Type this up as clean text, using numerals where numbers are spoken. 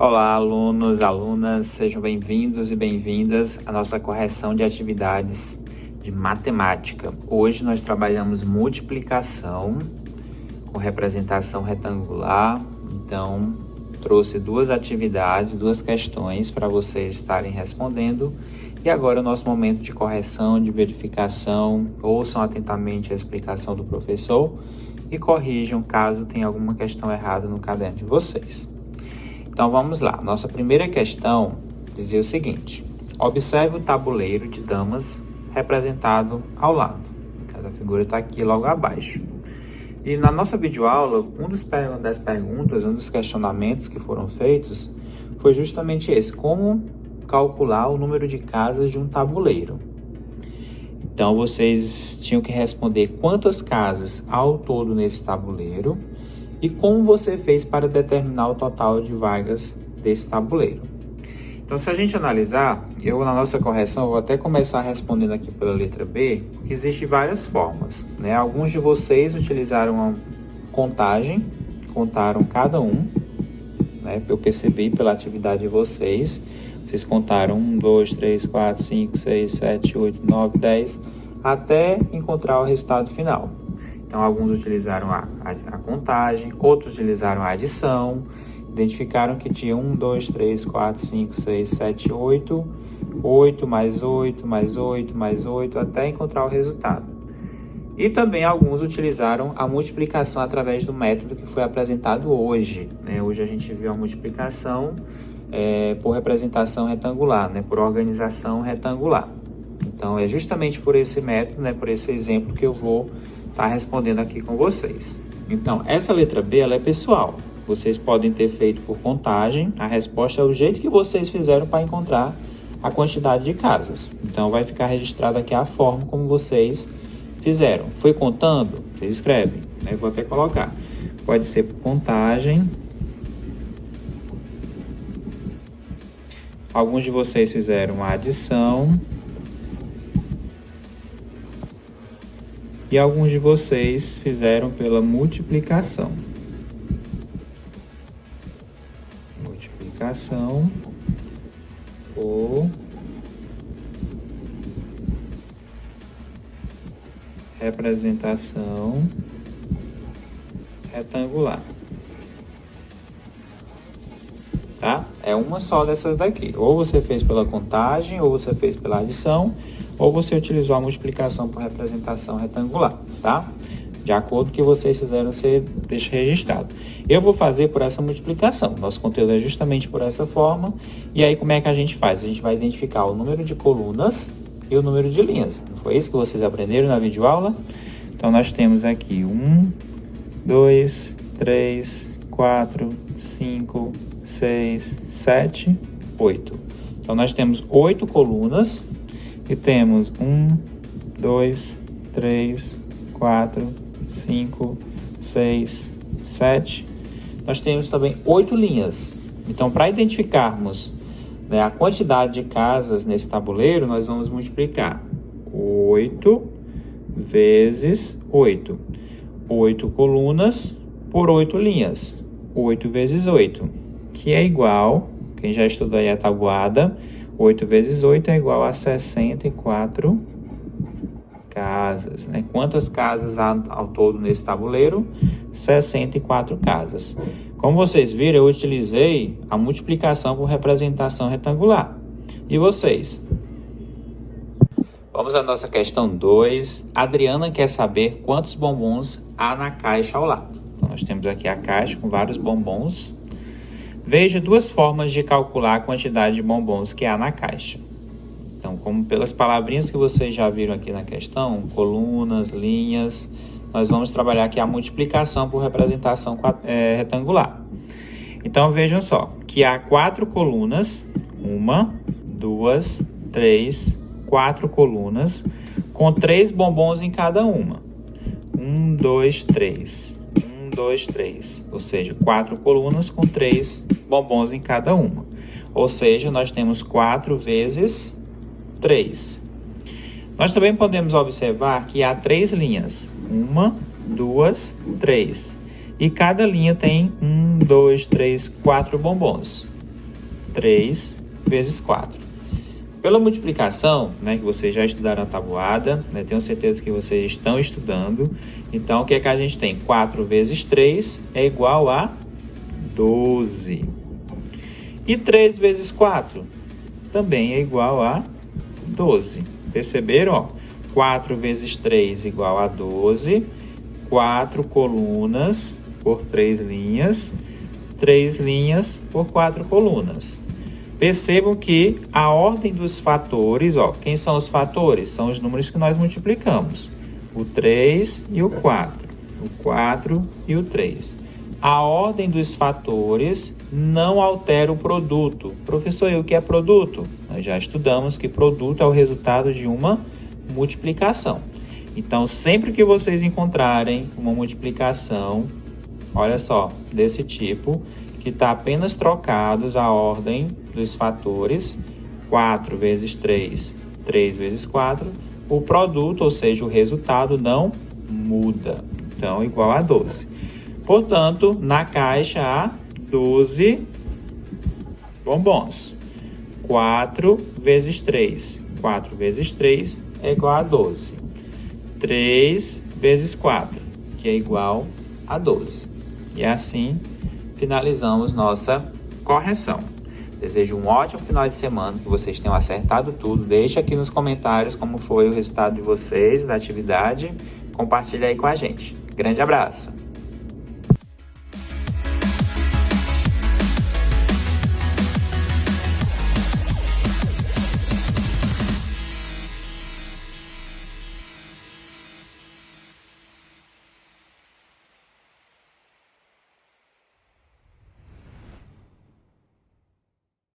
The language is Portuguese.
Olá, alunos, alunas, sejam bem-vindos e bem-vindas à nossa correção de atividades de matemática. Hoje nós trabalhamos multiplicação com representação retangular, então trouxe duas atividades, duas questões para vocês estarem respondendo. E agora é o nosso momento de correção, de verificação. Ouçam atentamente a explicação do professor e corrijam caso tenha alguma questão errada no caderno de vocês. Então vamos lá, nossa primeira questão dizia o seguinte: observe o tabuleiro de damas representado ao lado. Essa figura está aqui logo abaixo. E na nossa videoaula, das perguntas, um dos questionamentos que foram feitos foi justamente esse: como calcular o número de casas de um tabuleiro. Então vocês tinham que responder quantas casas ao todo nesse tabuleiro e como você fez para determinar o total de vagas desse tabuleiro. Então, se a gente analisar, na nossa correção, vou até começar respondendo aqui pela letra B, porque existem várias formas, né? Alguns de vocês utilizaram a contagem, contaram cada um, né? Eu percebi pela atividade de vocês, vocês contaram 1, 2, 3, 4, 5, 6, 7, 8, 9, 10, até encontrar o resultado final. Então, alguns utilizaram a contagem, outros utilizaram a adição, identificaram que tinha 1, 2, 3, 4, 5, 6, 7, 8, 8 mais 8, mais 8, mais 8, até encontrar o resultado. E também alguns utilizaram a multiplicação através do método que foi apresentado hoje, né? Hoje a gente viu a multiplicação por representação retangular, né? Por organização retangular. Então, é justamente por esse método, né? Por esse exemplo que eu vou estar respondendo aqui com vocês. Então, essa letra B, ela é pessoal. Vocês podem ter feito por contagem. A resposta é o jeito que vocês fizeram para encontrar a quantidade de casas. Então, vai ficar registrado aqui a forma como vocês fizeram. Foi contando? Vocês escrevem. Eu vou até colocar. Pode ser por contagem. Alguns de vocês fizeram a adição. E alguns de vocês fizeram pela multiplicação. Multiplicação por representação retangular. Tá? É uma só dessas daqui. Ou você fez pela contagem, ou você fez pela adição, ou você utilizou a multiplicação por representação retangular, tá? De acordo com o que vocês fizeram, você deixa registrado. Eu vou fazer por essa multiplicação. Nosso conteúdo é justamente por essa forma. E aí, como é que a gente faz? A gente vai identificar o número de colunas e o número de linhas. Não foi isso que vocês aprenderam na videoaula? Então, nós temos aqui 1, 2, 3, 4, 5, 6, 7, 8. Então, nós temos 8 colunas. E temos 1, 2, 3, 4, 5, 6, 7. Nós temos também 8 linhas. Então, para identificarmos, né, a quantidade de casas nesse tabuleiro, nós vamos multiplicar 8 vezes 8. 8 colunas por 8 linhas. 8 vezes 8, que é igual, quem já estudou aí a tabuada, 8 vezes 8 é igual a 64 casas, né? Quantas casas há ao todo nesse tabuleiro? 64 casas. Como vocês viram, eu utilizei a multiplicação por representação retangular. E vocês? Vamos à nossa questão 2. Adriana quer saber quantos bombons há na caixa ao lado. Então, nós temos aqui a caixa com vários bombons. Veja duas formas de calcular a quantidade de bombons que há na caixa. Então, como pelas palavrinhas que vocês já viram aqui na questão, colunas, linhas, nós vamos trabalhar aqui a multiplicação por representação retangular. Então, vejam só, que há 4 colunas, 1, 2, 3, 4 colunas, com 3 bombons em cada uma. 1, 2, 3. 2, 3, ou seja, 4 colunas com 3 bombons em cada uma. Ou seja, nós temos 4 vezes 3. Nós também podemos observar que há 3 linhas. 1, 2, 3. E cada linha tem 1, 2, 3, 4 bombons. 3 vezes 4. Pela multiplicação, né, que vocês já estudaram a tabuada, né, tenho certeza que vocês estão estudando. Então, o que é que a gente tem? 4 vezes 3 é igual a 12. E 3 vezes 4 também é igual a 12. Perceberam? Ó, 4 vezes 3 igual a 12. 4 colunas por 3 linhas. 3 linhas por 4 colunas. Percebam que a ordem dos fatores, ó, quem são os fatores? São os números que nós multiplicamos. O 3 e o 4. O 4 e o 3. A ordem dos fatores não altera o produto. Professor, e o que é produto? Nós já estudamos que produto é o resultado de uma multiplicação. Então, sempre que vocês encontrarem uma multiplicação, olha só, desse tipo, que está apenas trocados a ordem dos fatores, 4 vezes 3, 3 vezes 4, o produto, ou seja, o resultado não muda. Então, igual a 12. Portanto, na caixa há 12 bombons. 4 vezes 3. 4 vezes 3 é igual a 12. 3 vezes 4, que é igual a 12. E assim finalizamos nossa correção. Desejo um ótimo final de semana, que vocês tenham acertado tudo. Deixe aqui nos comentários como foi o resultado de vocês, da atividade. Compartilhe aí com a gente. Grande abraço!